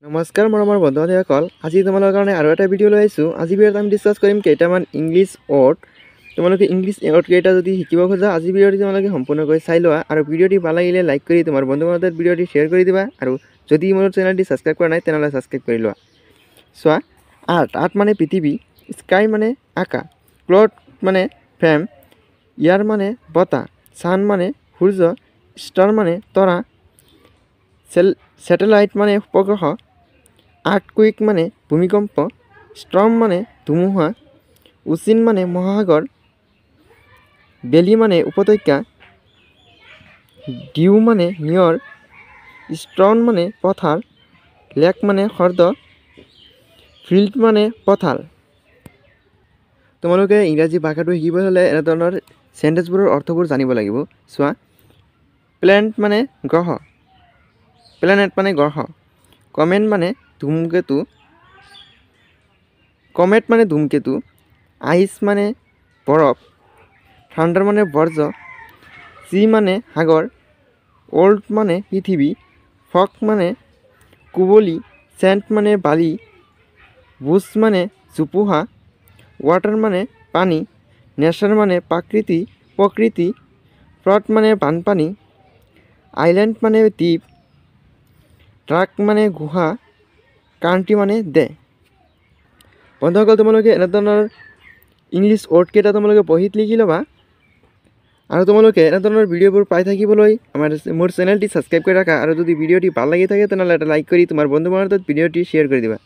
নমস্কাৰ মৰমৰ বন্ধুসকল, আজি তোমালোকৰ কাৰণে আৰু এটা ভিডিঅ' লৈ আহিছোঁ। আজি ভিডিঅ'ত আমি ডিছকাছ কৰিম কেইটামান ইংলিছ ৱৰ্ড। তোমালোকে ইংলিছ ৱৰ্ড কেইটা যদি শিকিব খোজা আজি ভিডিঅ'টি তোমালোকে সম্পূৰ্ণকৈ চাই লোৱা আৰু ভিডিঅ'টি ভাল লাগিলে লাইক কৰি তোমাৰ বন্ধুৰ মাজত ভিডিঅ'টি শ্বেয়াৰ কৰি দিবা আৰু যদি মোৰ চেনেলটি ছাবস্ক্ৰাইব কৰা নাই তেনেহ'লে ছাবস্ক্ৰাইব কৰি লোৱা। চোৱা, আৰ্ট মানে পৃথিৱী, স্কাই মানে আকাশ, ক্লড মানে ফ্ৰেম, ইয়াৰ মানে বতাহ, ছান মানে সূৰ্য, ষ্টাৰ মানে তৰা, ছেটেলাইট মানে উপগ্ৰহ, আৰ্থকুইক মানে ভূমিকম্প, ষ্টৰ্ম মানে ধুমুহা, ওচিন মানে মহাসাগৰ, বেলি মানে উপত্যকা, ডিউ মানে নিয়ৰ, ষ্ট্ৰন মানে পথাৰ, লেক মানে হ্ৰদ, ফিল্ড মানে পথাৰ। তোমালোকে ইংৰাজী ভাষাটো শিকিবলৈ হ'লে এনেধৰণৰ চেণ্টেঞ্চবোৰৰ অৰ্থবোৰ জানিব লাগিব। চোৱা, প্লেনেট মানে গ্ৰহ, প্লেনেট মানে গ্ৰহ, কমেট মানে ধূমকেতু, আইচ মানে বৰফ, থাণ্ডাৰ মানে বজ্ৰ, চি মানে সাগৰ, অল্ড মানে পৃথিৱী, ফগ মানে কুঁৱলী, চেণ্ট মানে বালি, বুছ মানে জোপোহা, ৱাটাৰ মানে পানী, নেচাৰ মানে প্ৰকৃতি, ফ্লড মানে বানপানী, আইলেণ্ড মানে দ্বীপ, ট্ৰাক মানে গুহা, কাণ্ট্ৰি মানে দেশ। বন্ধুসকল, তোমালোকে এনেধৰণৰ ইংলিছ ৱৰ্ড কেইটা তোমালোকে বহীত লিখি ল'বা আৰু তোমালোকে এনেধৰণৰ ভিডিঅ'বোৰ পাই থাকিবলৈ মোৰ চেনেলটি ছাবস্ক্ৰাইব কৰি ৰাখা আৰু যদি ভিডিঅ'টি ভাল লাগি থাকে তেনেহ'লে এটা লাইক কৰি তোমাৰ বন্ধু বান্ধৱত ভিডিঅ'টি শ্বেয়াৰ কৰি দিবা।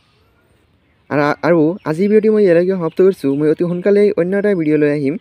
আৰু আজি ভিডিঅ'টি মই ইয়ালৈকে সমাপ্ত কৰিছোঁ। মই অতি সোনকালেই অন্য এটা ভিডিঅ' লৈ আহিম।